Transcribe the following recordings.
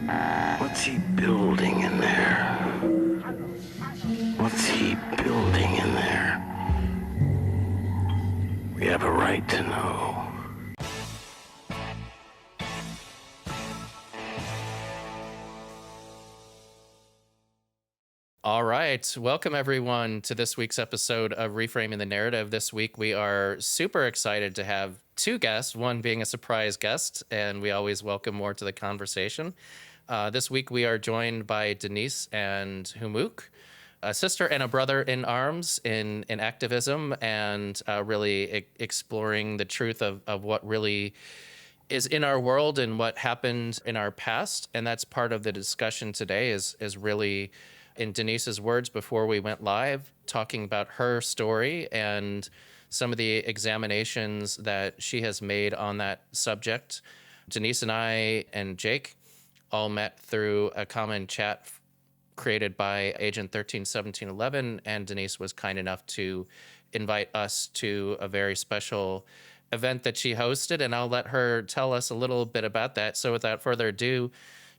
What's he building in there? What's he building in there? We have a right to know. All right. Welcome, everyone, to this week's episode of Reframing the Narrative. This week, we are super excited to have two guests, one being a surprise guest, and we always welcome more to the conversation. This week, we are joined by Denise and Hummux, a sister and a brother in arms in activism, and really exploring the truth of what really is in our world and what happened in our past. And that's part of the discussion today is really, in Denise's words before we went live, talking about her story and some of the examinations that she has made on that subject. Denise and I and Jake all met through a common chat created by Agent 131711, and Denise was kind enough to invite us to a very special event that she hosted, and I'll let her tell us a little bit about that. So without further ado,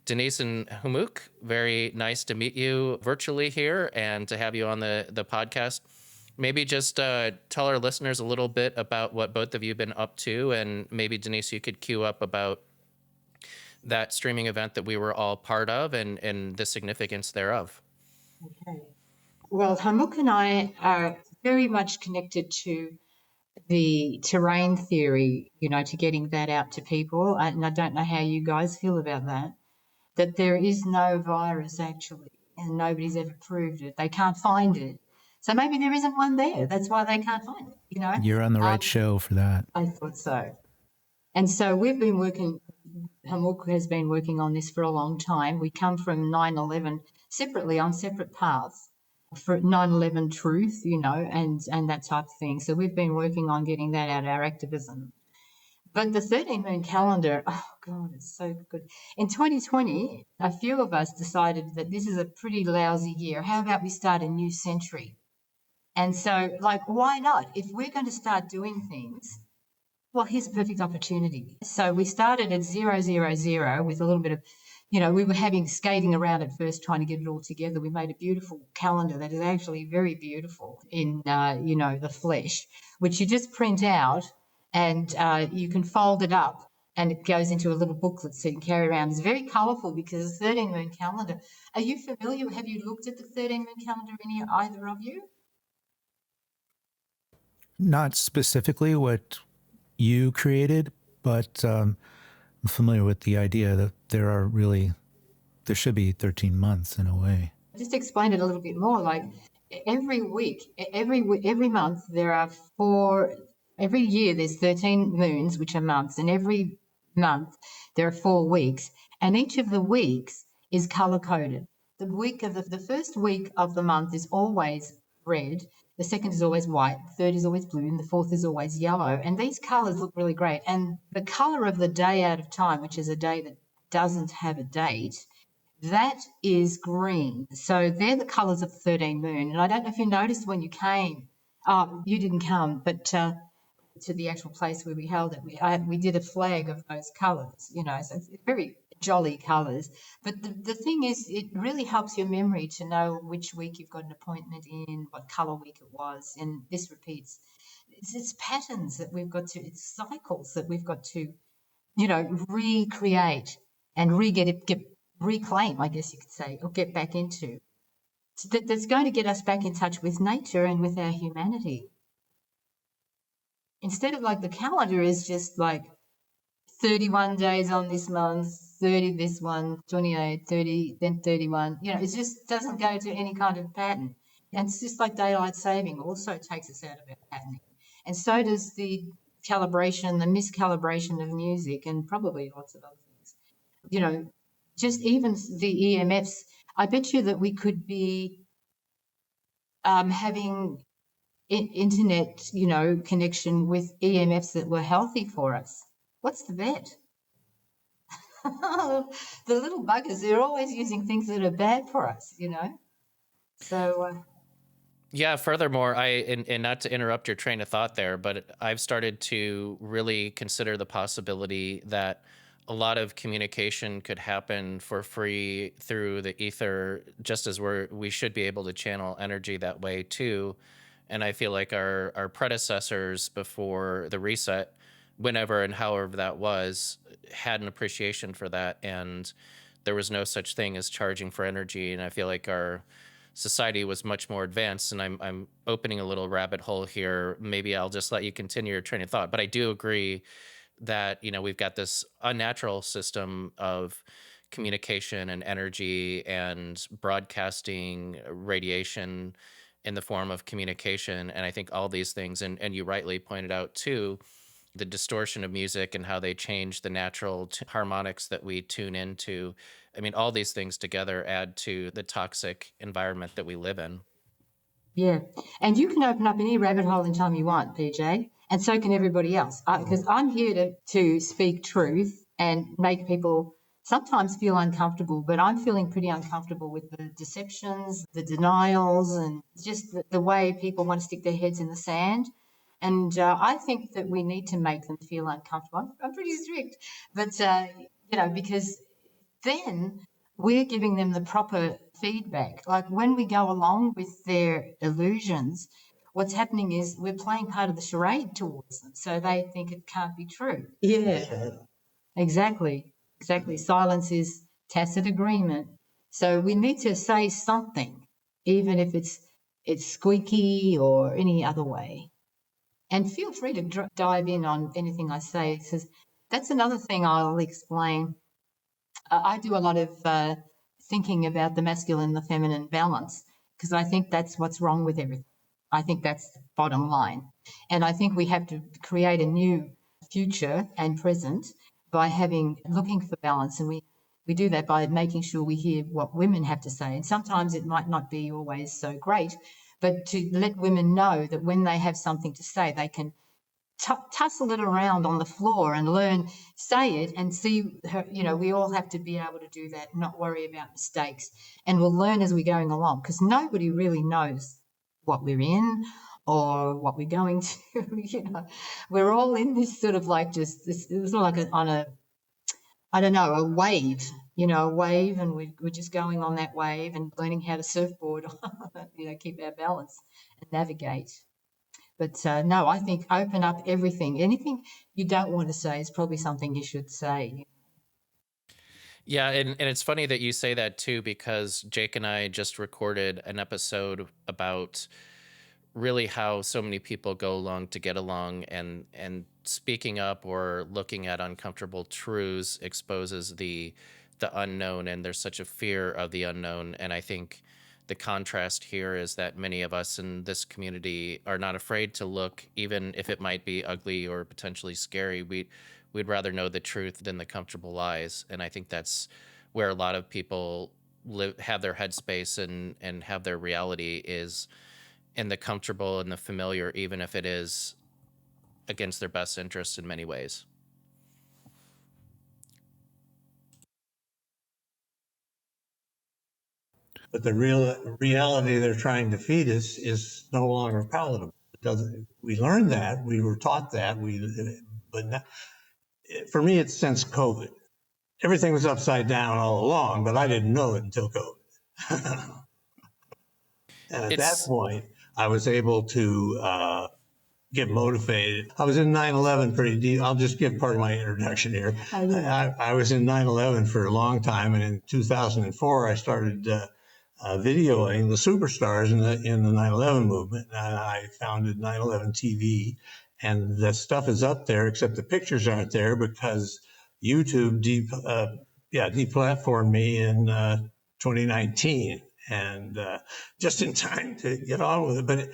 Denise and Hummux, very nice to meet you virtually here and to have you on the podcast. Maybe just tell our listeners a little bit about what both of you have been up to, and maybe, Denise, you could cue up about that streaming event that we were all part of and the significance thereof. Okay. Well, Hummux and I are very much connected to the terrain theory, to getting that out to people. And I don't know how you guys feel about that there is no virus actually, and nobody's ever proved it. They can't find it. So maybe there isn't one there. That's why they can't find it, You're on the right show for that. I thought so. And so we've been Hummux has been working on this for a long time. We come from 9/11 separately on separate paths for 9/11 truth, and that type of thing. So we've been working on getting that out of our activism. But the 13 moon calendar, oh God, it's so good. In 2020, a few of us decided that this is a pretty lousy year. How about we start a new century? And so, why not? If we're going to start doing things, well, here's a perfect opportunity. So we started at 000 with a little bit of, we were skating around at first trying to get it all together. We made a beautiful calendar that is actually very beautiful in, the flesh, which you just print out. And you can fold it up and it goes into a little booklet so you can carry around. It's very colourful because the 13 moon calendar. Are you familiar? Have you looked at the 13 moon calendar, either of you? Not specifically what you created, but I'm familiar with the idea that there should be 13 months in a way. Just explain it a little bit more. Like every month there are every year there's 13 moons, which are months, and every month there are 4 weeks, and each of the weeks is color-coded. The first week of the month is always red, the second is always white, the third is always blue, and the fourth is always yellow. And these colors look really great. And the color of the day out of time, which is a day that doesn't have a date, that is green. So they're the colors of the 13 moon. And I don't know if you noticed when you came, you didn't come, but to the actual place where we held it, we did a flag of those colours, so it's very jolly colours. But the thing is, it really helps your memory to know which week you've got an appointment in, what colour week it was, and this repeats. It's patterns that we've got to, it's cycles that we've got to, recreate and reclaim, I guess you could say, or get back into. So that's going to get us back in touch with nature and with our humanity. Instead of the calendar is just 31 days on this month, 30 this one, 28, 30, then 31. It just doesn't go to any kind of pattern. And it's just like daylight saving also takes us out of our patterning. And so does the miscalibration of music and probably lots of other things. Just even the EMFs, I bet you that we could be having internet, connection with EMFs that were healthy for us. What's the bet? The little buggers, they're always using things that are bad for us, So... Yeah, furthermore, and not to interrupt your train of thought there, but I've started to really consider the possibility that a lot of communication could happen for free through the ether, just as we should be able to channel energy that way too. And I feel like our predecessors before the reset, whenever and however that was, had an appreciation for that. And there was no such thing as charging for energy. And I feel like our society was much more advanced. And I'm opening a little rabbit hole here. Maybe I'll just let you continue your train of thought. But I do agree that, you know, we've got this unnatural system of communication and energy and broadcasting radiation in the form of communication. And I think all these things, and you rightly pointed out too, the distortion of music and how they change the natural harmonics that we tune into. I mean, all these things together add to the toxic environment that we live in. Yeah. And you can open up any rabbit hole anytime you want, PJ, and so can everybody else. Because I'm here to speak truth and make people sometimes feel uncomfortable, but I'm feeling pretty uncomfortable with the deceptions, the denials, and just the way people want to stick their heads in the sand. And I think that we need to make them feel uncomfortable. I'm pretty strict, but, because then we're giving them the proper feedback. Like when we go along with their illusions, what's happening is we're playing part of the charade towards them. So they think it can't be true. Yeah, exactly. Silence is tacit agreement. So we need to say something, even if it's squeaky or any other way. And feel free to dive in on anything I say, because that's another thing I'll explain. I do a lot of thinking about the masculine and the feminine balance, because I think that's what's wrong with everything. I think that's the bottom line. And I think we have to create a new future and present by looking for balance. And we do that by making sure we hear what women have to say. And sometimes it might not be always so great, but to let women know that when they have something to say, they can tussle it around on the floor and learn, say it and see her. We all have to be able to do that, not worry about mistakes. And we'll learn as we're going along, because nobody really knows what we're in or what we're going to. We're all in this sort of like just this, it's like on a, I don't know, a wave, and we're just going on that wave and learning how to surfboard, keep our balance and navigate. But no, I think open up everything. Anything you don't want to say is probably something you should say. Yeah, and it's funny that you say that too, because Jake and I just recorded an episode about really how so many people go along to get along, and speaking up or looking at uncomfortable truths exposes the unknown, and there's such a fear of the unknown. And I think the contrast here is that many of us in this community are not afraid to look, even if it might be ugly or potentially scary. We'd rather know the truth than the comfortable lies. And I think that's where a lot of people have their headspace and have their reality, is in the comfortable and the familiar, even if it is against their best interests in many ways. But the real reality they're trying to feed us is no longer palatable. It doesn't. We learned that. We were taught that. But now, for me, it's since COVID. Everything was upside down all along, but I didn't know it until COVID. And at that point, I was able to get motivated. I was in 9/11 pretty deep. I'll just give part of my introduction here. I was in 9/11 for a long time, and in 2004, I started videoing the superstars in the 9/11 movement. And I founded 9/11 TV, and the stuff is up there, except the pictures aren't there because YouTube deplatformed me in 2019, and just in time to get on with it. But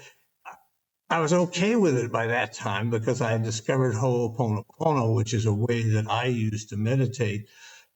I was okay with it by that time because I had discovered Ho'oponopono, which is a way that I use to meditate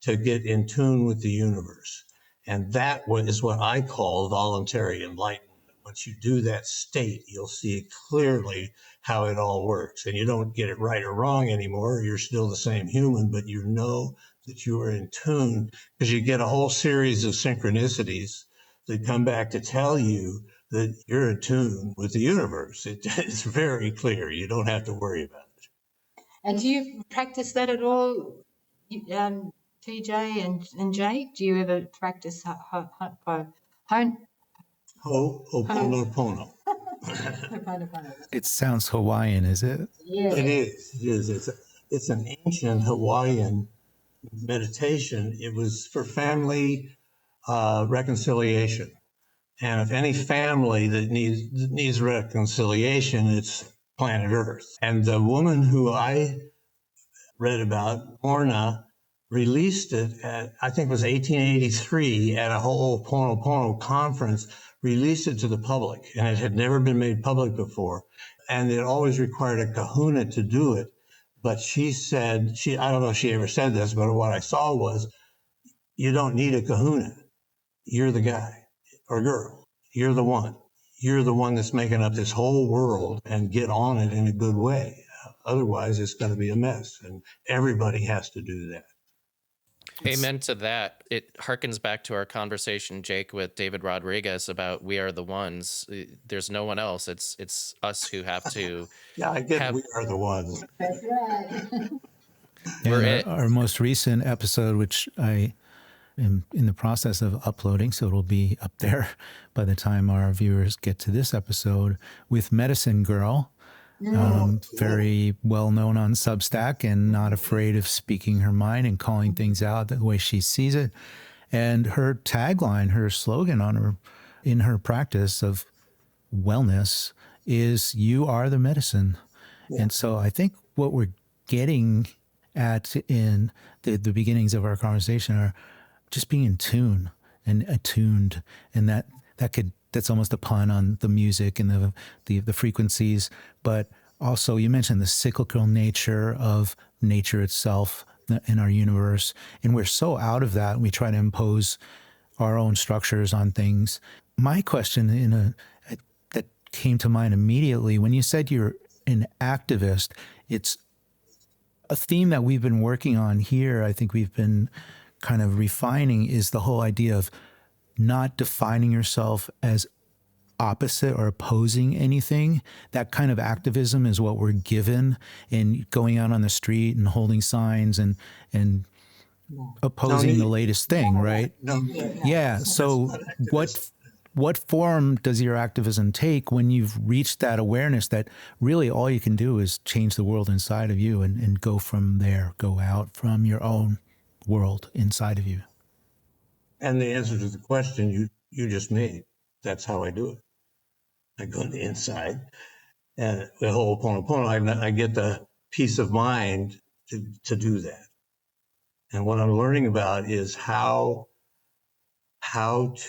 to get in tune with the universe. And that is what I call voluntary enlightenment. Once you do that state, you'll see clearly how it all works. And you don't get it right or wrong anymore. You're still the same human, but you know that you are in tune, because you get a whole series of synchronicities that come back to tell you that you're in tune with the universe. It's very clear. You don't have to worry about it. And do you practice that at all, TJ and Jake, do you ever practice Ho'oponopono? Ho'oponopono. It sounds Hawaiian, is it? Yeah. It is. It is. It's an ancient Hawaiian meditation. It was for family reconciliation. And if any family that needs reconciliation, it's planet Earth. And the woman who I read about, Lorna, released it at, I think it was 1883 at a Ho'oponopono conference, released it to the public. And it had never been made public before. And it always required a kahuna to do it. But she said, I don't know if she ever said this, but what I saw was, you don't need a kahuna. You're the guy or girl. You're the one. You're the one that's making up this whole world, and get on it in a good way. Otherwise, it's going to be a mess, and everybody has to do that. Amen to that. It harkens back to our conversation, Jake, with David Rodriguez about we are the ones. There's no one else. It's us who have to. Yeah, I get we are the ones. That's right. And our most recent episode, which I am in the process of uploading, so it'll be up there by the time our viewers get to this episode, with Medicine Girl. Very well known on Substack and not afraid of speaking her mind and calling things out the way she sees it. And her tagline, her slogan in her practice of wellness is, "You are the medicine." Yeah. And so I think what we're getting at in the beginnings of our conversation are just being in tune and attuned, and that's almost a pun on the music and the frequencies. But also, you mentioned the cyclical nature of nature itself in our universe, and we're so out of that. We try to impose our own structures on things. My question that came to mind immediately when you said you're an activist, it's a theme that we've been working on here. I think we've been kind of refining is the whole idea of not defining yourself as opposite or opposing anything. That kind of activism is what we're given in going out on the street and holding signs and opposing the latest thing, right? Yeah. So what form does your activism take when you've reached that awareness that really all you can do is change the world inside of you and go from there, go out from your own world inside of you? And the answer to the question you just made, that's how I do it. I go on the inside, and the whole Ho'oponopono, I get the peace of mind to do that. And what I'm learning about is how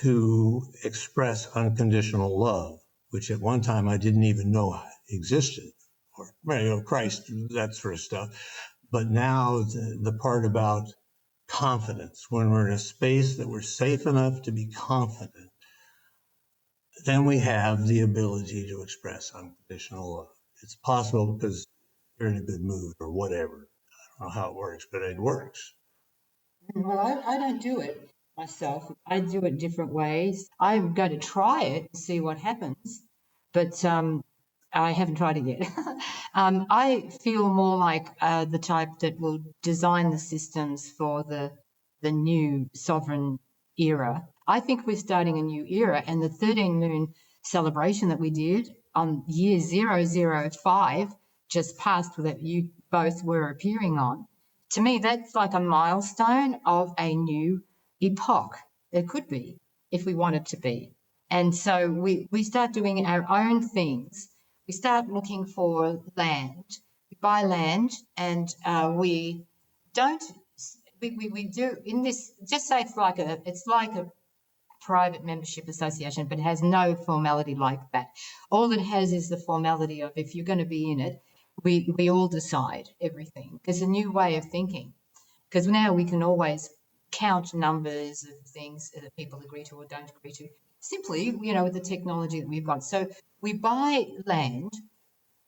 to express unconditional love, which at one time I didn't even know existed, or Christ, that sort of stuff. But now the part about confidence, when we're in a space that we're safe enough to be confident, then we have the ability to express unconditional love. It's possible because you're in a good mood or whatever. I don't know how it works, but it works. Well, I don't do it myself. I do it different ways. I'm going to try it and see what happens, but I haven't tried it yet. I feel more like the type that will design the systems for the new sovereign era. I think we're starting a new era, and the 13 moon celebration that we did on year 005 just passed, that you both were appearing on. To me, that's like a milestone of a new epoch. It could be, if we want it to be. And so we start doing our own things. We start looking for land. We buy land, and we do in this. Just say it's like a private membership association, but it has no formality like that. All it has is the formality of, if you're going to be in it, we all decide everything. There's a new way of thinking, because now we can always count numbers of things that people agree to or don't agree to, simply, with the technology that we've got. So we buy land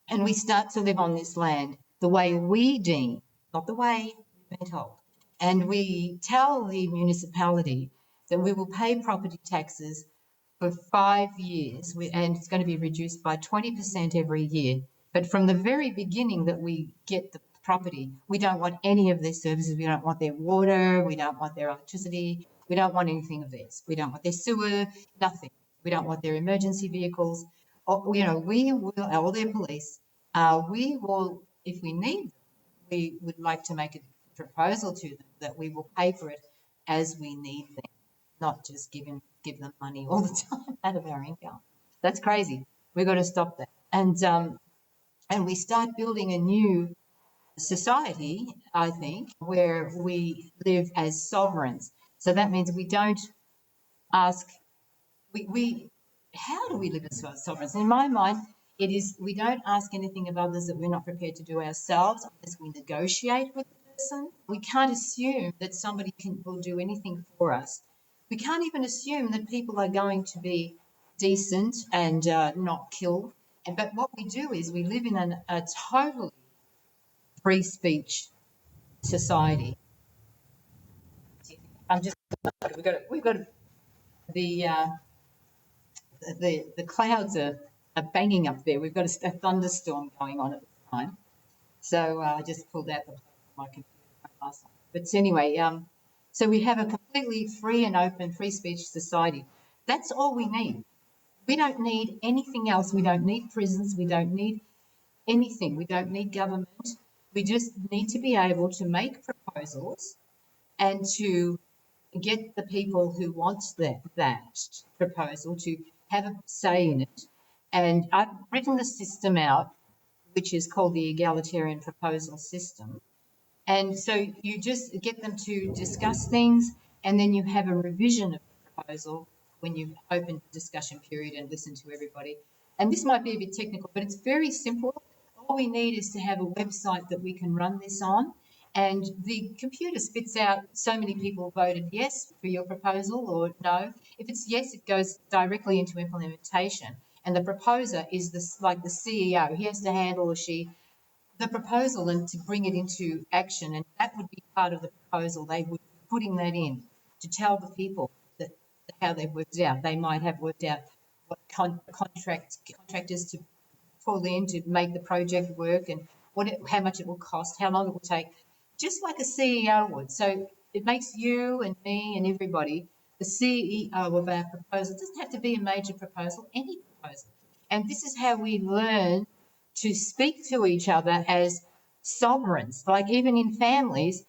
and we start to live on this land the way we deem, not the way we've been told. And we tell the municipality that we will pay property taxes for 5 years, and it's going to be reduced by 20% every year. But from the very beginning that we get the property. We don't want any of their services. We don't want their water. We don't want their electricity. We don't want anything of theirs. We don't want their sewer, nothing. We don't want their emergency vehicles. Or, we will, or their police. We will, if we need them, we would like to make a proposal to them that we will pay for it as we need them, not just give them money all the time out of our income. That's crazy. We've got to stop that. And we start building a new society, I think, where we live as sovereigns. So that means we don't ask, how do we live as sovereigns? In my mind, it is we don't ask anything of others that we're not prepared to do ourselves unless we negotiate with the person. We can't assume that somebody will do anything for us. We can't even assume that people are going to be decent and not kill. But what we do is we live in a totally free speech society. We've got the clouds are banging up there. We've got a thunderstorm going on at the time. So I just pulled out my computer last night. But anyway, so we have a completely free and open free speech society. That's all we need. We don't need anything else. We don't need prisons. We don't need anything. We don't need government. We just need to be able to make proposals and to get the people who want that proposal to have a say in it. And I've written the system out, which is called the egalitarian proposal system. And so you just get them to discuss things, and then you have a revision of the proposal when you've opened the discussion period and listened to everybody. And this might be a bit technical, but it's very simple. All we need is to have a website that we can run this on, and the computer spits out so many people voted yes for your proposal or no. If it's yes, it goes directly into implementation, and the proposer is like the CEO. He has to handle, or she, the proposal and to bring it into action, and that would be part of the proposal. They would be putting that in to tell the people that how they've worked it out. They might have worked out what contractors to pull in to make the project work, and how much it will cost, how long it will take, just like a CEO would. So it makes you and me and everybody the CEO of our proposal. It doesn't have to be a major proposal, any proposal. And this is how we learn to speak to each other as sovereigns. Like even in families,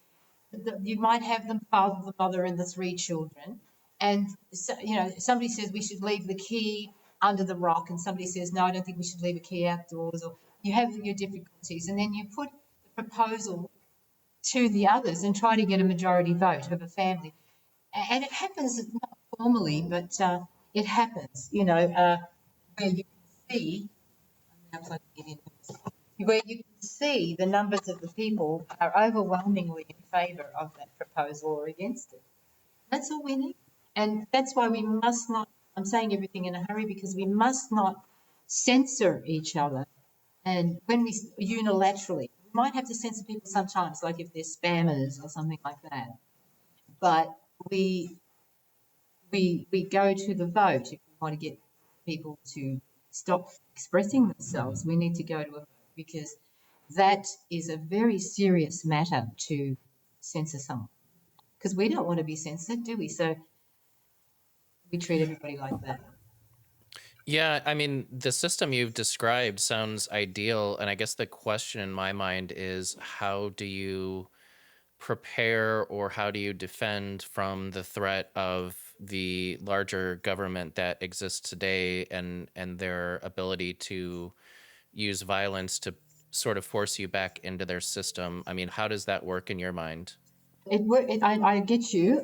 you might have the father, the mother, and the three children. And so, somebody says we should leave the key under the rock, and somebody says, no, I don't think we should leave a key outdoors, or you have your difficulties, and then you put the proposal to the others and try to get a majority vote of a family. And it happens not formally, but it happens, where you can see, I'm now plugging it in, where you can see the numbers of the people are overwhelmingly in favour of that proposal or against it. That's all we need. And that's why we must not, I'm saying everything in a hurry, because we must not censor each other. And when we unilaterally, we might have to censor people sometimes, like if they're spammers or something like that. But we go to the vote. If we want to get people to stop expressing themselves, we need to go to a vote, because that is a very serious matter to censor someone. Because we don't want to be censored, do we? So we treat everybody like that. Yeah, I mean, the system you've described sounds ideal. And I guess the question in my mind is, how do you prepare, or how do you defend from the threat of the larger government that exists today and their ability to use violence to sort of force you back into their system? I mean, how does that work in your mind? I get you.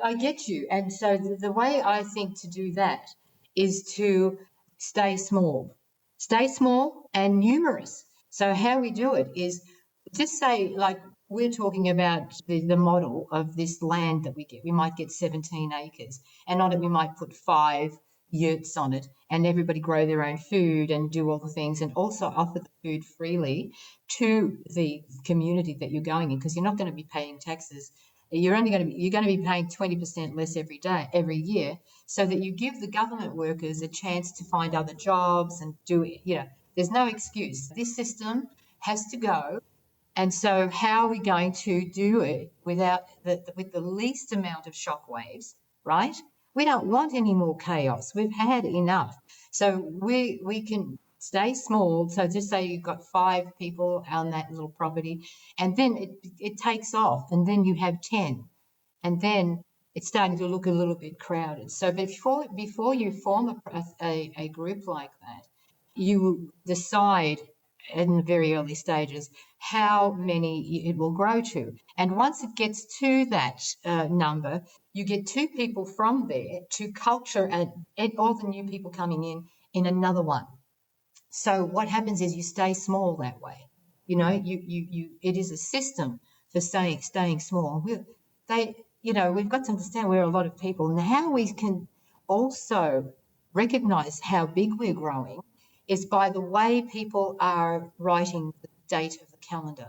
I get you. And so the way I think to do that is to stay small and numerous. So how we do it is just say, like we're talking about the model of this land that we get. We might get 17 acres, and on it we might put 5 yurts on it, and everybody grow their own food and do all the things, and also offer the food freely to the community that you're going in, because you're not going to be paying taxes. You're going to be paying 20% less every year, so that you give the government workers a chance to find other jobs and do it. There's no excuse. This system has to go. And so how are we going to do it without with the least amount of shockwaves, right? We don't want any more chaos. We've had enough. So we can stay small. So just say you've got 5 people on that little property, and then it takes off, and then you have 10, and then it's starting to look a little bit crowded. So before you form a group like that, you decide in the very early stages how many it will grow to. And once it gets to that number, you get 2 people from there to culture and all the new people coming in another one. So what happens is you stay small that way. You know, it is a system for staying small. We've got to understand we're a lot of people, and how we can also recognize how big we're growing is by the way people are writing the date of the calendar.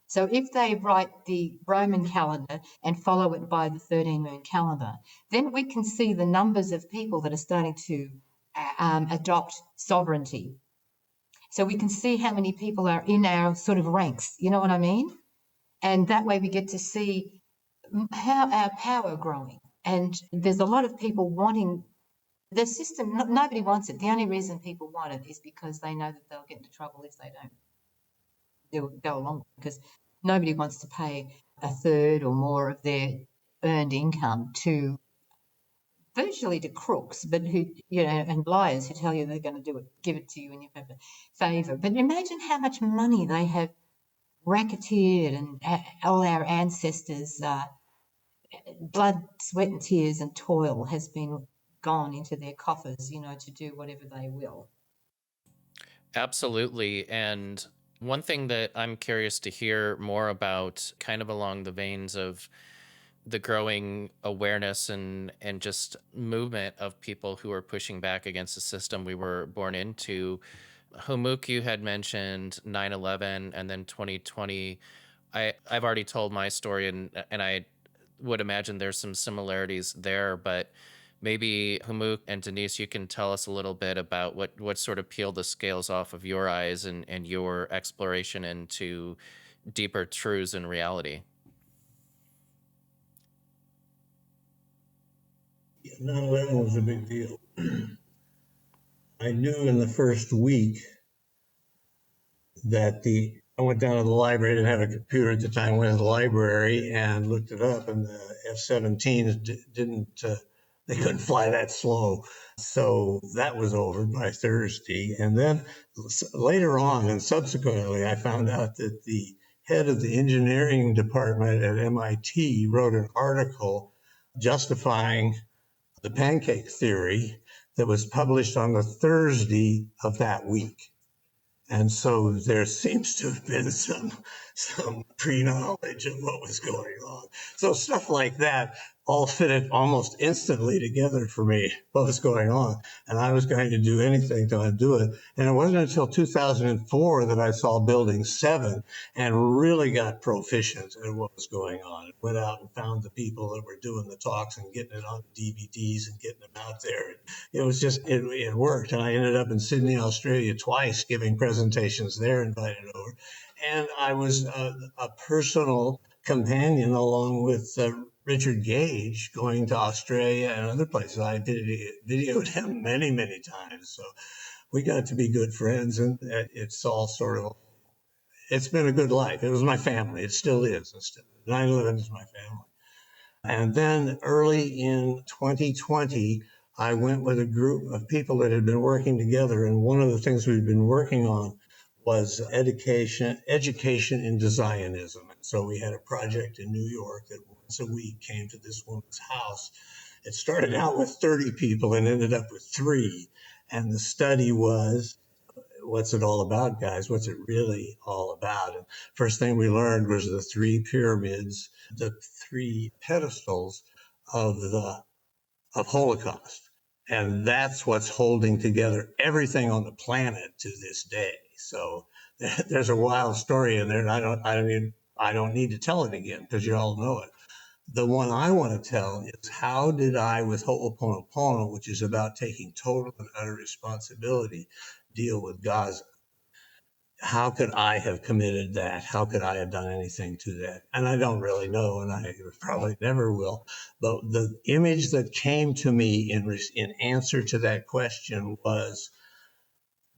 So if they write the Roman calendar and follow it by the 13-moon calendar, then we can see the numbers of people that are starting to adopt sovereignty. So we can see how many people are in our sort of ranks, you know what I mean? And that way we get to see how our power growing. And there's a lot of people wanting the system. Nobody wants it. The only reason people want it is because they know that they'll get into trouble if they don't go along, because nobody wants to pay a third or more of their earned income to virtually to crooks, but who, and liars who tell you they're going to give it to you in your favour. But imagine how much money they have racketeered, and all our ancestors' blood, sweat and tears and toil has been gone into their coffers, to do whatever they will. Absolutely. And one thing that I'm curious to hear more about, kind of along the veins of the growing awareness and just movement of people who are pushing back against the system we were born into. Hummux, you had mentioned 9/11 and then 2020. I've already told my story, and I would imagine there's some similarities there, but maybe Hummux and Denise, you can tell us a little bit about what sort of peeled the scales off of your eyes and your exploration into deeper truths and reality. 9/11 was a big deal. I knew in the first week that I went down to the library, didn't have a computer at the time, went to the library and looked it up, and the F-17s they couldn't fly that slow. So that was over by Thursday. And then later on and subsequently, I found out that the head of the engineering department at MIT wrote an article justifying the pancake theory that was published on the Thursday of that week. And so there seems to have been some pre-knowledge of what was going on. So stuff like that all fitted almost instantly together for me, what was going on. And I was going to do anything to undo it. And it wasn't until 2004 that I saw Building 7 and really got proficient at what was going on. Went out and found the people that were doing the talks and getting it on DVDs and getting them out there. It was just, it worked. And I ended up in Sydney, Australia twice giving presentations there, invited over. And I was a personal companion along with Richard Gage going to Australia and other places. I videoed him many, many times. So we got to be good friends, and it's all it's been a good life. It was my family. It still is. 9/11 is my family. And then early in 2020, I went with a group of people that had been working together. And one of the things we've been working on was education in Zionism. And so we had a project in New York that once a week came to this woman's house. It started out with 30 people and ended up with 3. And the study was, what's it all about, guys? What's it really all about? And first thing we learned was the 3 pyramids, the 3 pedestals of Holocaust. And that's what's holding together everything on the planet to this day. So there's a wild story in there, and I don't need to tell it again because you all know it. The one I want to tell is how did I, with Ho'oponopono, which is about taking total and utter responsibility, deal with Gaza. how could I have committed that? How could I have done anything to that? And I don't really know, and I probably never will. But the image that came to me in answer to that question was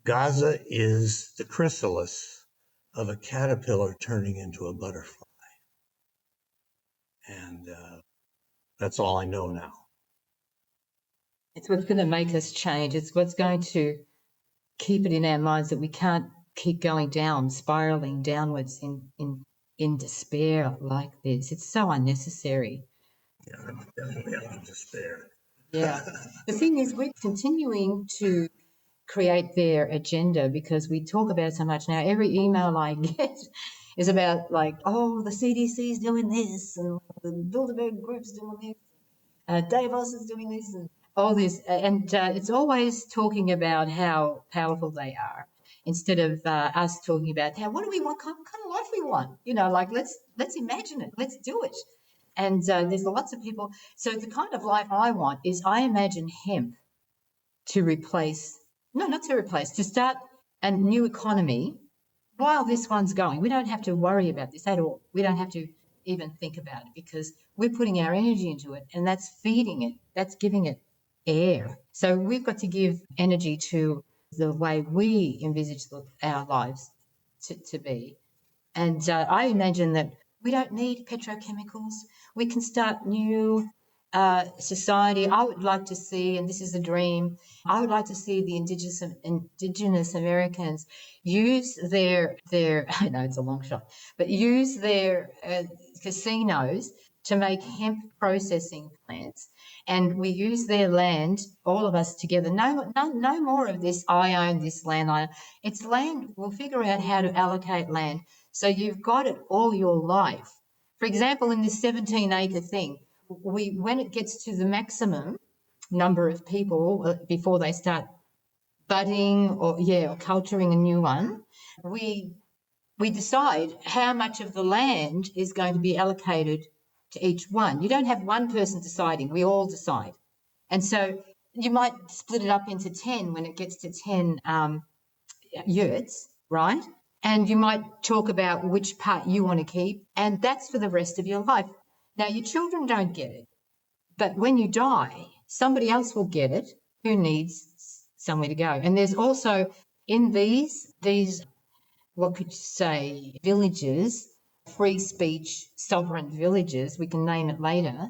Gaza is the chrysalis of a caterpillar turning into a butterfly. And that's all I know now. It's what's going to make us change. It's what's going to keep it in our minds that we can't keep going down, spiraling downwards in despair like this. It's so unnecessary. Yeah, I'm definitely out of despair. Yeah. The thing is, we're continuing to create their agenda because we talk about it so much now. Every email I get is about like, oh, the CDC is doing this and the Bilderberg group's doing this, Davos is doing this and all this. And it's always talking about how powerful they are instead of us talking about what do we want, kind of life we want. You know, like let's imagine it, let's do it. And there's lots of people. So the kind of life I want is I imagine hemp to replace, no, not to replace, to start a new economy while this one's going. We don't have to worry about this at all. We don't have to even think about it because we're putting our energy into it and that's feeding it, that's giving it air. So we've got to give energy to the way we envisage our lives to be. And I imagine that we don't need petrochemicals. We can start new society. I would like to see, and this is a dream, I would like to see the Indigenous Americans use their I know it's a long shot, but use their casinos to make hemp processing plants. And we use their land, all of us together. No more of this, I own this land. It's land. We'll figure out how to allocate land. So you've got it all your life. For example, in this 17-acre thing, when it gets to the maximum number of people before they start budding or culturing a new one, we decide how much of the land is going to be allocated to each one. You don't have one person deciding, we all decide. And so you might split it up into 10 when it gets to 10 yurts, right? And you might talk about which part you want to keep, and that's for the rest of your life. Now, your children don't get it, but when you die, somebody else will get it who needs somewhere to go. And there's also in these what could you say, villages, free speech, sovereign villages, we can name it later,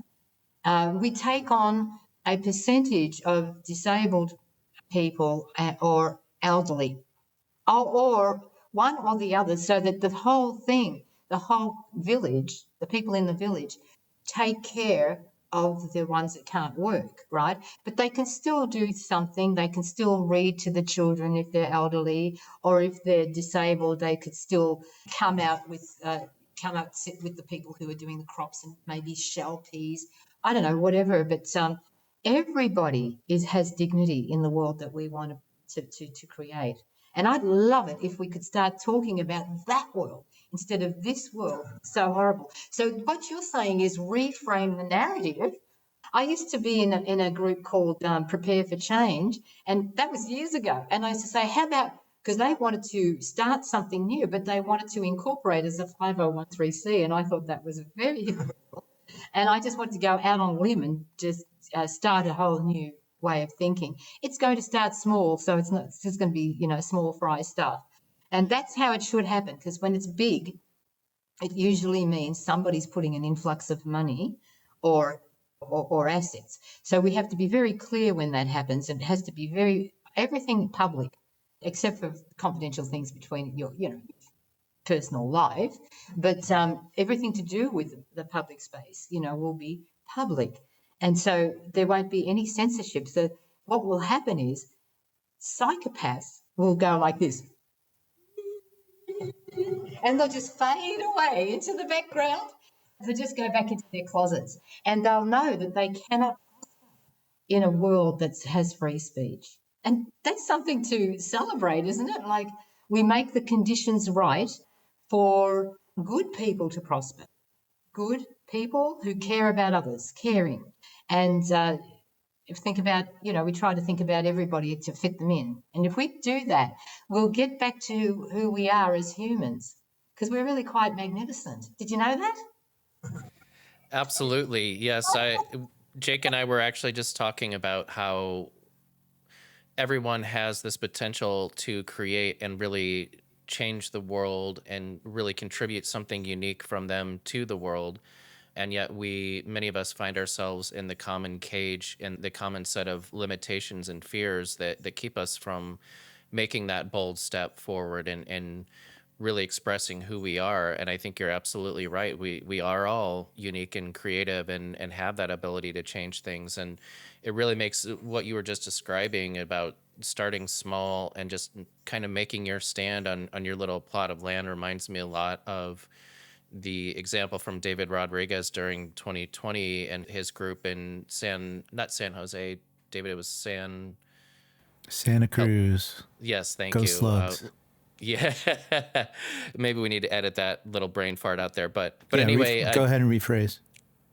we take on a percentage of disabled people or elderly or one or the other, so that the whole thing, the whole village, the people in the village take care of the ones that can't work, right? But they can still do something. They can still read to the children if they're elderly, or if they're disabled, they could still come out sit with the people who are doing the crops and maybe shell peas. I don't know, whatever. But everybody has dignity in the world that we want to create. And I'd love it if we could start talking about that world instead of this world. So horrible. So what you're saying is reframe the narrative. I used to be in a group called Prepare for Change, and that was years ago. And I used to say, how about, because they wanted to start something new, but they wanted to incorporate as a 5013C, and I thought that was very hypocritical. And I just wanted to go out on a limb and just start a whole new way of thinking. It's going to start small, so it's just going to be, small fry stuff. And that's how it should happen, because when it's big, it usually means somebody's putting an influx of money or assets. So we have to be very clear when that happens, and it has to be everything public, except for confidential things between your personal life. But everything to do with the public space, will be public. And so there won't be any censorship. So what will happen is psychopaths will go like this. And they'll just fade away into the background. They'll just go back into their closets. And they'll know that they cannot in a world that has free speech. And that's something to celebrate, isn't it? Like, we make the conditions right for good people to prosper. Good people who care about others, caring. And think about, we try to think about everybody to fit them in. And if we do that, we'll get back to who we are as humans, because we're really quite magnificent. Did you know that? Absolutely. Yes. Jake and I were actually just talking about how everyone has this potential to create and really change the world and really contribute something unique from them to the world. And yet many of us find ourselves in the common cage and the common set of limitations and fears that keep us from making that bold step forward and really expressing who we are. And I think you're absolutely right. We are all unique and creative and have that ability to change things. And it really makes what you were just describing about starting small and just kind of making your stand on your little plot of land reminds me a lot of the example from David Rodriguez during 2020 and his group in not San Jose, David, it was Santa Cruz. Yes, thank Go you. Slugs. Yeah, maybe we need to edit that little brain fart out there. But Yeah, anyway, go ahead and rephrase.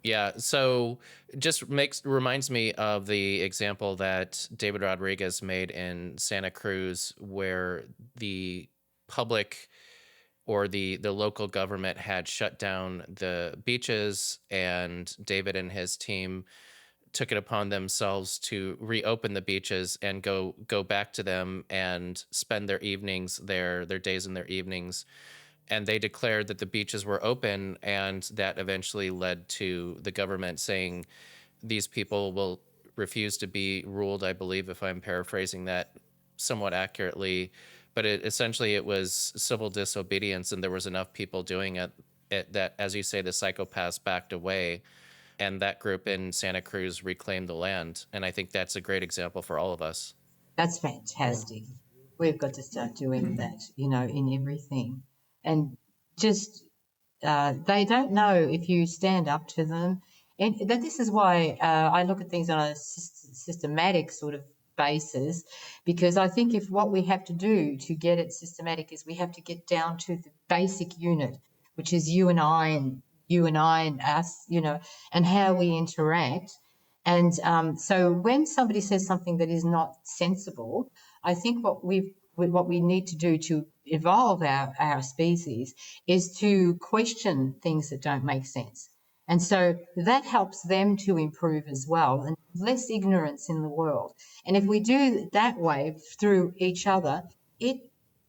Yeah, so just reminds me of the example that David Rodriguez made in Santa Cruz, where the public or the local government had shut down the beaches, and David and his team took it upon themselves to reopen the beaches and go back to them and spend their evenings there, their days and their evenings. And they declared that the beaches were open, and that eventually led to the government saying these people will refuse to be ruled, I believe, if I'm paraphrasing that somewhat accurately. But essentially it was civil disobedience, and there was enough people doing it that, as you say, the psychopaths backed away, and that group in Santa Cruz reclaimed the land. And I think that's a great example for all of us. That's fantastic. We've got to start doing that, in everything. And just, they don't know if you stand up to them. And this is why I look at things on a systematic sort of basis, because I think if what we have to do to get it systematic is we have to get down to the basic unit, which is you and I and us, and how we interact. And so when somebody says something that is not sensible, I think what we need to do to evolve our species is to question things that don't make sense. And so that helps them to improve as well, and less ignorance in the world. And if we do it that way through each other, it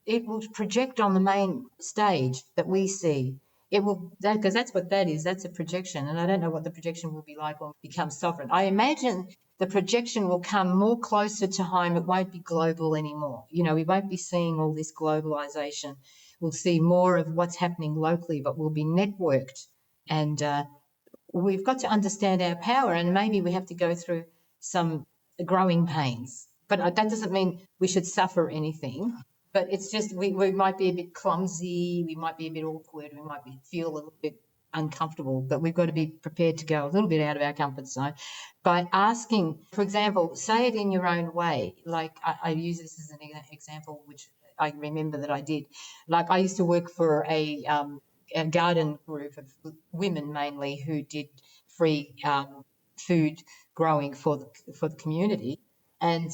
will project on the main stage that we see. It will, because that's what that is. That's a projection. And I don't know what the projection will be like when we become sovereign. I imagine the projection will come more closer to home. It won't be global anymore. We won't be seeing all this globalization. We'll see more of what's happening locally, but we'll be networked. And we've got to understand our power, and maybe we have to go through some growing pains. But that doesn't mean we should suffer anything. But it's just we might be a bit clumsy, we might be a bit awkward, we might feel a little bit uncomfortable, but we've got to be prepared to go a little bit out of our comfort zone by asking, for example, say it in your own way. Like I use this as an example, which I remember that I did. Like I used to work for a garden group of women mainly who did free food growing for the community, and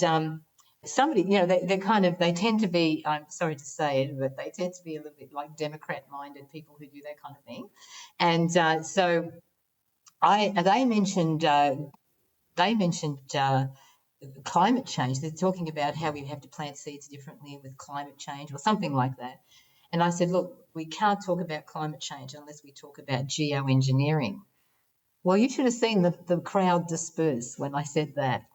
somebody, they tend to be, I'm sorry to say it, but they tend to be a little bit like Democrat-minded people who do that kind of thing. And so they mentioned climate change. They're talking about how we have to plant seeds differently with climate change or something like that. And I said, look, we can't talk about climate change unless we talk about geoengineering. Well, you should have seen the crowd disperse when I said that.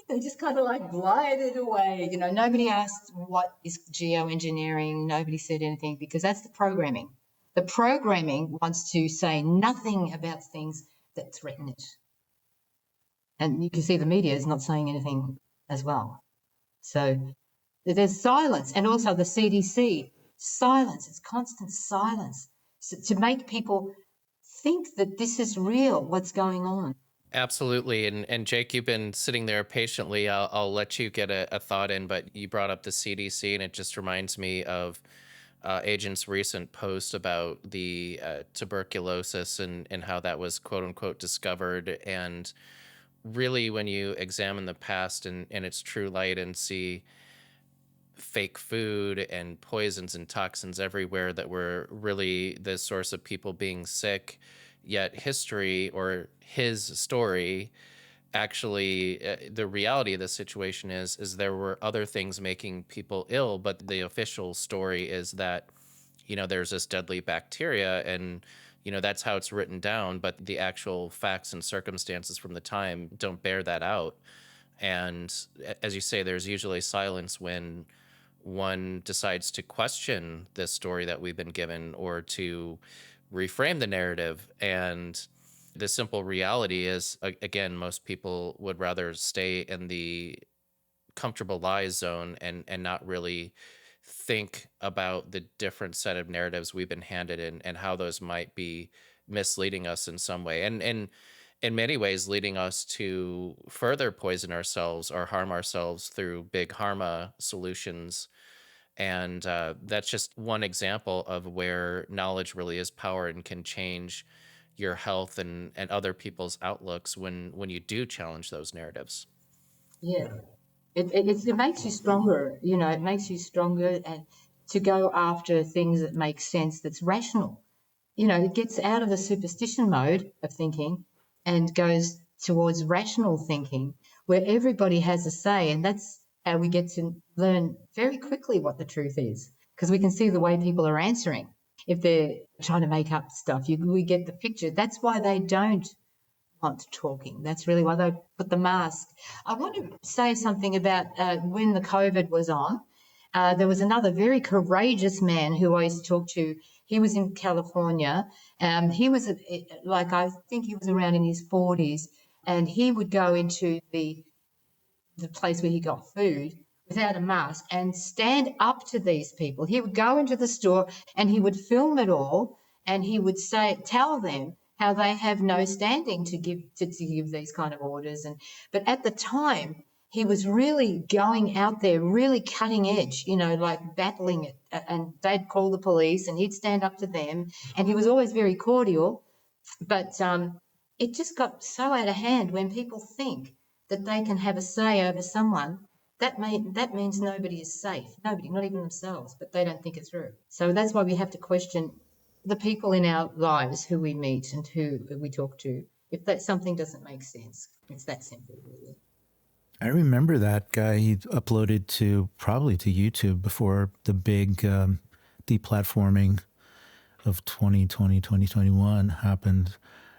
They just kind of like glided away. Nobody asked what is geoengineering. Nobody said anything because that's the programming. The programming wants to say nothing about things that threaten it. And you can see the media is not saying anything as well. So there's silence, and also the CDC, silence. It's constant silence to make people think that this is real, what's going on. Absolutely. And Jake, you've been sitting there patiently. I'll let you get a thought in, but you brought up the CDC, and it just reminds me of Agent's recent post about the tuberculosis and how that was quote unquote discovered. And really, when you examine the past in its true light and see fake food and poisons and toxins everywhere that were really the source of people being sick, yet history or his story actually the reality of the situation is there were other things making people ill, but the official story is that there's this deadly bacteria, and that's how it's written down, but the actual facts and circumstances from the time don't bear that out. And as you say, there's usually silence when one decides to question this story that we've been given or to reframe the narrative. And the simple reality is, again, most people would rather stay in the comfortable lies zone and not really think about the different set of narratives we've been handed and how those might be misleading us in some way. And in many ways, leading us to further poison ourselves or harm ourselves through big pharma solutions. And that's just one example of where knowledge really is power and can change your health and other people's outlooks when you do challenge those narratives. Yeah. It makes you stronger, it makes you stronger and to go after things that make sense, that's rational. It gets out of the superstition mode of thinking and goes towards rational thinking where everybody has a say. And that's how we get to learn very quickly what the truth is, because we can see the way people are answering. If they're trying to make up stuff, we get the picture. That's why they don't want talking. That's really why they put the mask. I want to say something about when the COVID was on. There was another very courageous man who I used to talk to. He was in California. He was I think he was around in his 40s, and he would go into the place where he got food without a mask and stand up to these people. He would go into the store and he would film it all, and he would tell them how they have no standing to give these kind of orders. But at the time, he was really going out there, really cutting edge, like battling it. And they'd call the police and he'd stand up to them. And he was always very cordial. But it just got so out of hand when people think that they can have a say over someone. That means nobody is safe. Nobody, not even themselves, but they don't think it through. So that's why we have to question the people in our lives who we meet and who we talk to. If that something doesn't make sense, it's that simple, really. I remember that guy. He uploaded probably to YouTube before the big deplatforming of 2020, 2021 happened.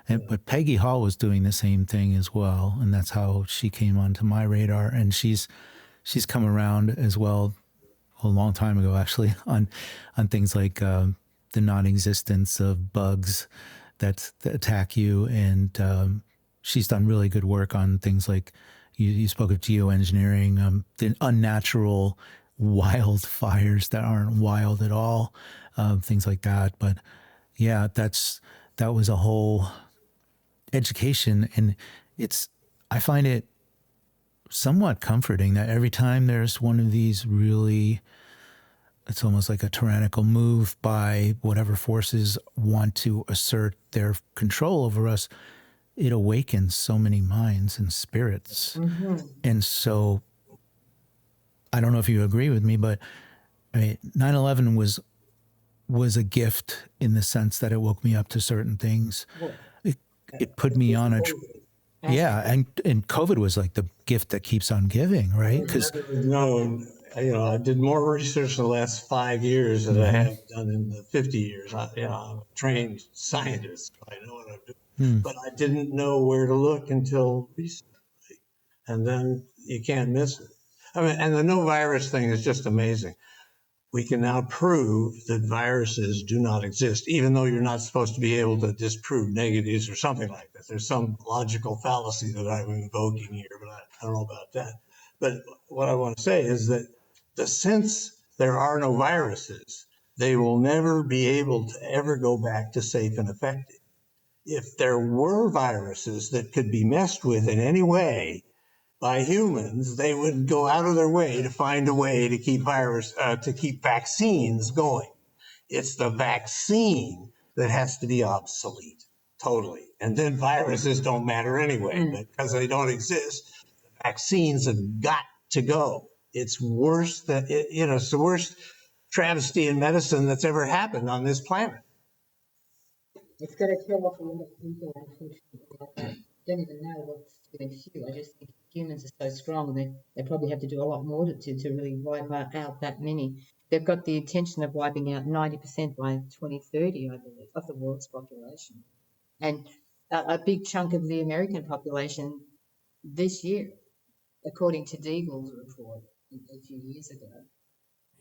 But Peggy Hall was doing the same thing as well, and that's how she came onto my radar. And she's come around as well a long time ago, actually, on things like the non-existence of bugs that attack you. And she's done really good work on things like, you spoke of geoengineering, the unnatural wildfires that aren't wild at all, things like that. But yeah, that was a whole education. And I find it somewhat comforting that every time there's one of these really, it's almost like a tyrannical move by whatever forces want to assert their control over us, it awakens so many minds and spirits. Mm-hmm. And so I don't know if you agree with me, but 9/11 was a gift in the sense that it woke me up to certain things. It put me on and COVID was like the gift that keeps on giving, right? Because I did more research in the last 5 years than I have done in the 50 years. I'm a trained scientist. I know what I'm doing. But I didn't know where to look until recently. And then you can't miss it. And the no virus thing is just amazing. We can now prove that viruses do not exist, even though you're not supposed to be able to disprove negatives or something like that. There's some logical fallacy that I'm invoking here, but I don't know about that. But what I want to say is that since there are no viruses, they will never be able to ever go back to safe and effective. If there were viruses that could be messed with in any way by humans, they would go out of their way to find a way to keep vaccines going. It's the vaccine that has to be obsolete totally. And then viruses don't matter anyway, because they don't exist. Vaccines have got to go. It's worse than, it's the worst travesty in medicine that's ever happened on this planet. It's got to kill off a lot of people, unfortunately. I don't even know what's going to kill. I just think humans are so strong, they probably have to do a lot more to really wipe out that many. They've got the intention of wiping out 90% by 2030, I believe, of the world's population. And a big chunk of the American population this year, according to Deagle's report a few years ago.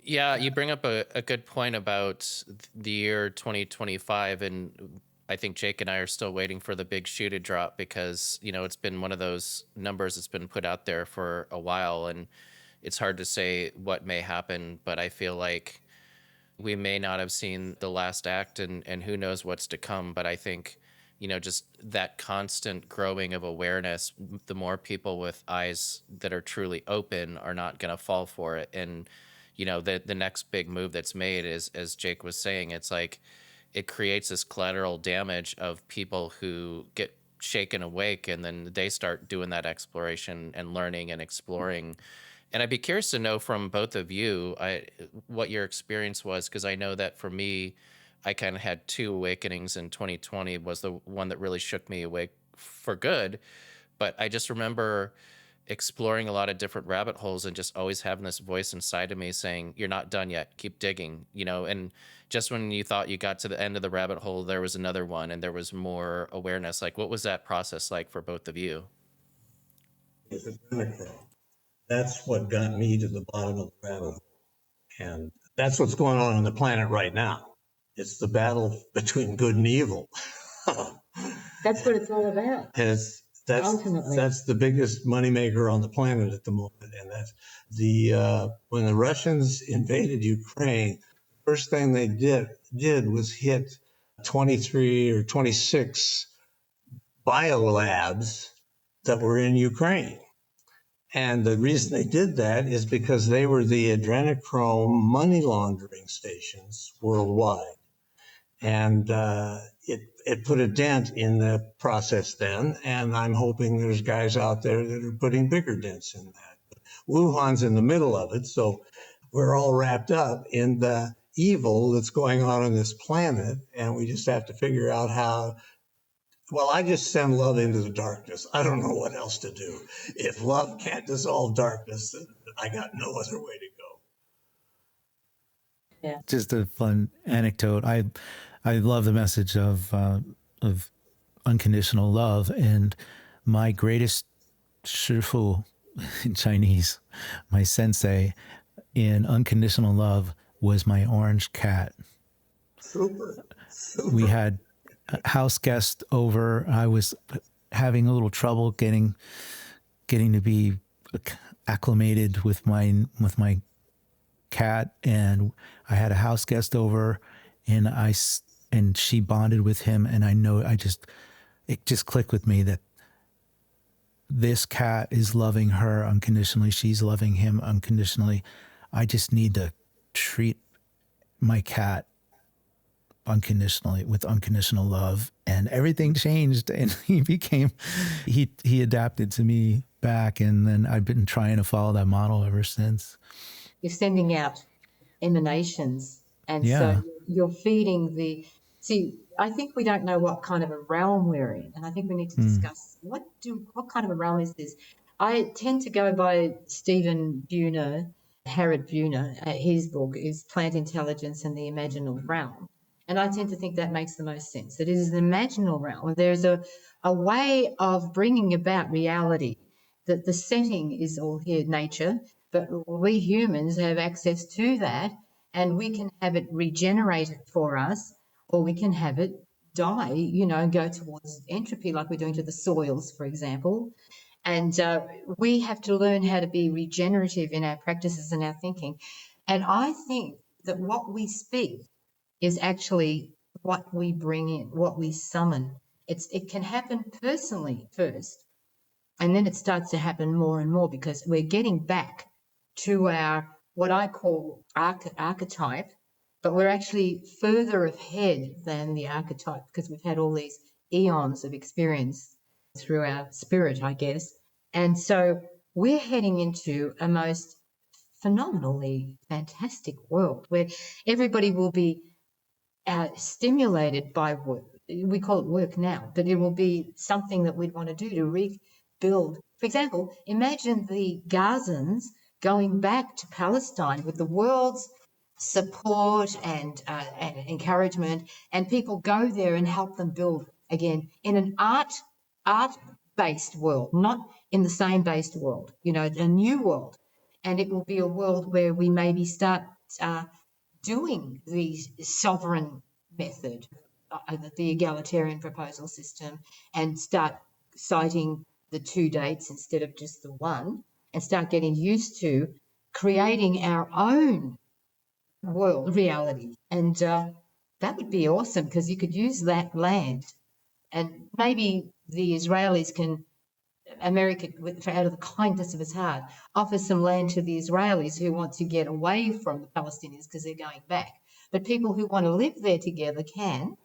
Yeah, you bring up a good point about the year 2025, and I think Jake and I are still waiting for the big shoe to drop because, it's been one of those numbers that's been put out there for a while, and it's hard to say what may happen, but I feel like we may not have seen the last act, and who knows what's to come. But I think, just that constant growing of awareness, the more people with eyes that are truly open are not going to fall for it. And the next big move that's made is, as Jake was saying, it's like it creates this collateral damage of people who get shaken awake, and then they start doing that exploration and learning and exploring. And I'd be curious to know from both of you what your experience was, because I know that for me, I kind of had two awakenings in 2020. Was the one that really shook me awake for good. But I just remember exploring a lot of different rabbit holes and just always having this voice inside of me saying, you're not done yet, keep digging, and just when you thought you got to the end of the rabbit hole, there was another one and there was more awareness. Like, what was that process like for both of you? That's what got me to the bottom of the rabbit hole. And that's what's going on the planet right now. It's the battle between good and evil. That's what it's all about. Ultimately, that's the biggest moneymaker on the planet at the moment. And that's when the Russians invaded Ukraine, the first thing they did was hit 23 or 26 biolabs that were in Ukraine. And the reason they did that is because they were the adrenochrome money laundering stations worldwide. And it put a dent in the process then, and I'm hoping there's guys out there that are putting bigger dents in that. Wuhan's in the middle of it, so we're all wrapped up in the evil that's going on this planet, and we just have to figure out how. Well, I just send love into the darkness. I don't know what else to do. If love can't dissolve darkness, then I got no other way to go. Yeah. Just a fun anecdote. I love the message of unconditional love, and my greatest shifu in Chinese, my sensei in unconditional love was my orange cat. Super. We had a house guest over. I was having a little trouble getting to be acclimated with my cat, and I had a house guest over, and she bonded with him, and I know it just clicked with me that this cat is loving her unconditionally. She's loving him unconditionally. I just need to treat my cat unconditionally with unconditional love, and everything changed, and he adapted to me back, and then I've been trying to follow that model ever since. You're sending out emanations, and Yeah. so you're feeding I think we don't know what kind of a realm we're in, and I think we need to discuss what kind of a realm is this. I tend to go by Stephen Buhner, Harrod Buhner. His book is Plant Intelligence and the Imaginal Realm. And I tend to think that makes the most sense, that it is an imaginal realm. There's a way of bringing about reality, that the setting is all here, nature, but we humans have access to that, and we can have it regenerated for us, or we can have it die, and go towards entropy like we're doing to the soils, for example. And we have to learn how to be regenerative in our practices and our thinking. And I think that what we speak is actually what we bring in, what we summon. It can happen personally first, and then it starts to happen more and more because we're getting back to our, what I call archetype, but we're actually further ahead than the archetype because we've had all these eons of experience through our spirit, I guess. And so we're heading into a most phenomenally fantastic world where everybody will be stimulated by work. We call it work now, but it will be something that we'd want to do to rebuild. For example, imagine the Gazans going back to Palestine with the world's support and encouragement, and people go there and help them build again in an art-based world, not in the same based world, a new world. And it will be a world where we maybe start doing the sovereign method, the egalitarian proposal system, and start citing the 2 dates instead of just the one, and start getting used to creating our own world reality. And that would be awesome because you could use that land, and maybe the Israelis can, America, out of the kindness of its heart, offer some land to the Israelis who want to get away from the Palestinians because they're going back. But people who want to live there together can.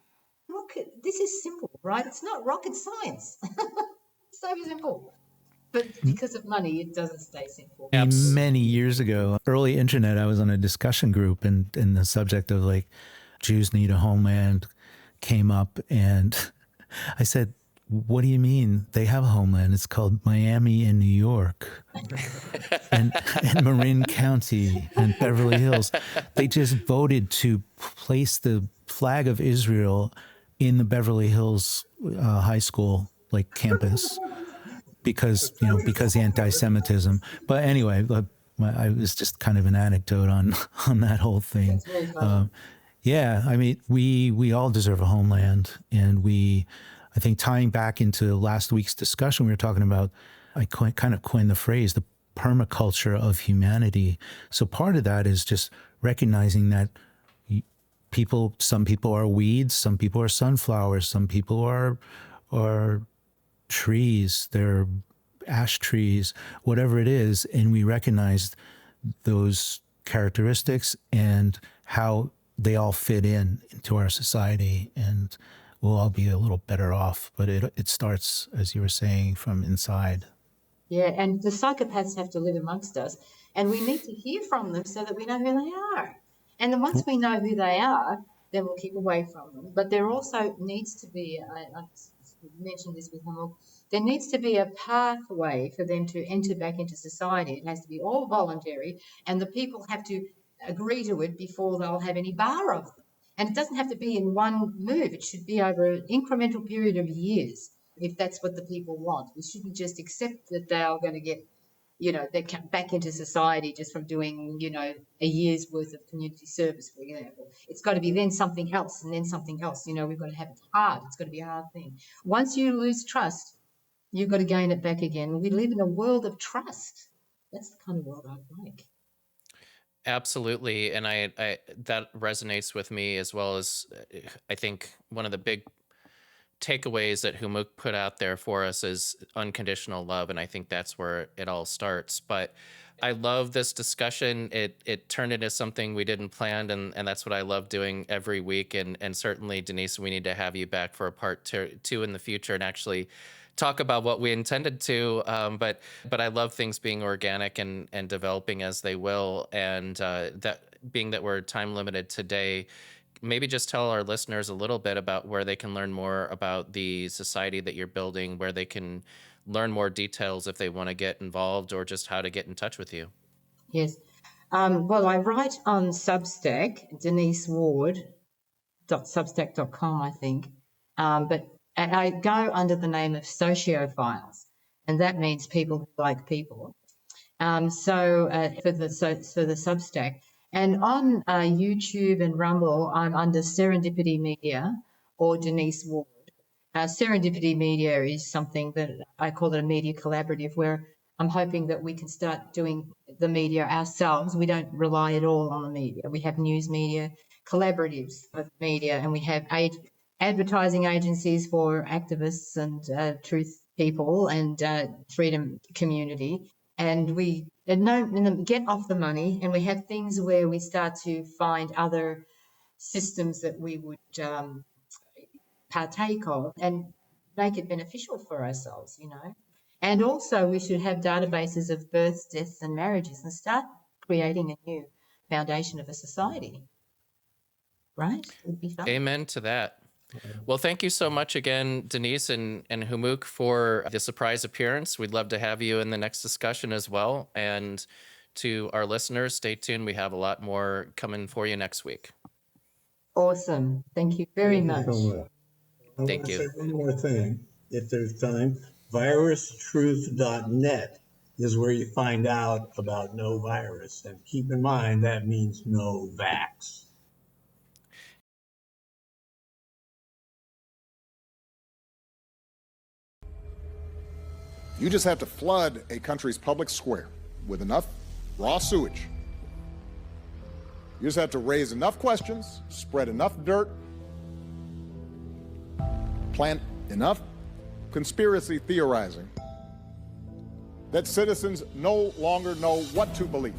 Look, this is simple, right? It's not rocket science. It's so simple. But because of money, it doesn't stay simple. Many years ago, early internet, I was on a discussion group, and the subject of like Jews need a homeland came up, and I said, what do you mean they have a homeland? It's called Miami and New York and Marin County and Beverly Hills. They just voted to place the flag of Israel in the Beverly Hills high school campus because the anti-Semitism. But anyway, I was just kind of an anecdote on that whole thing. Yeah, I mean, we all deserve a homeland, and I think tying back into last week's discussion, we were talking about, I kind of coined the phrase, the permaculture of humanity. So part of that is just recognizing that some people are weeds, some people are sunflowers, some people are trees, they're ash trees, whatever it is, and we recognize those characteristics and how they all fit into our society, and we'll all be a little better off. But it starts, as you were saying, from inside. Yeah, and the psychopaths have to live amongst us, and we need to hear from them so that we know who they are. And then once we know who they are, then we'll keep away from them. But there also needs to be, I mentioned this with Hummux, there needs to be a pathway for them to enter back into society. It has to be all voluntary, and the people have to agree to it before they'll have any bar of them. And it doesn't have to be in one move. It should be over an incremental period of years, if that's what the people want. We shouldn't just accept that they are going to get, they come back into society just from doing, a year's worth of community service, for example. It's got to be then something else and then something else. We've got to have it hard. It's got to be a hard thing. Once you lose trust, you've got to gain it back again. We live in a world of trust. That's the kind of world I'd like. Absolutely. And I that resonates with me, as well as I think one of the big takeaways that Hummux put out there for us is unconditional love. And I think that's where it all starts. But I love this discussion. It turned into something we didn't plan, and that's what I love doing every week. And certainly, Denise, we need to have you back for a part two in the future and actually talk about what we intended to, but I love things being organic and developing as they will. And that being that we're time limited today, maybe just tell our listeners a little bit about where they can learn more about the society that you're building, where they can learn more details if they want to get involved, or just how to get in touch with you. Yes. Well, I write on Substack, Denise Ward, .substack.com, I think. But I go under the name of Sociophiles, and that means people who like people. So for the Substack, and on YouTube and Rumble, I'm under Serendipity Media or Denise Ward. Serendipity Media is something that I call it a media collaborative, where I'm hoping that we can start doing the media ourselves. We don't rely at all on the media. We have news media, collaboratives of media, and we have advertising agencies for activists and truth people and freedom community. And we get off the money, and we have things where we start to find other systems that we would partake of and make it beneficial for ourselves, you know. And also we should have databases of births, deaths and marriages and start creating a new foundation of a society. Right? It would be fun. Amen to that. Well, thank you so much again, Denise and Hummux, for the surprise appearance. We'd love to have you in the next discussion as well. And to our listeners, stay tuned. We have a lot more coming for you next week. Awesome. Thank you very much. I Thank want to you. say one more thing, if there's time. Virustruth.net is where you find out about no virus. And keep in mind, that means no vax. You just have to flood a country's public square with enough raw sewage. You just have to raise enough questions, spread enough dirt, plant enough conspiracy theorizing that citizens no longer know what to believe.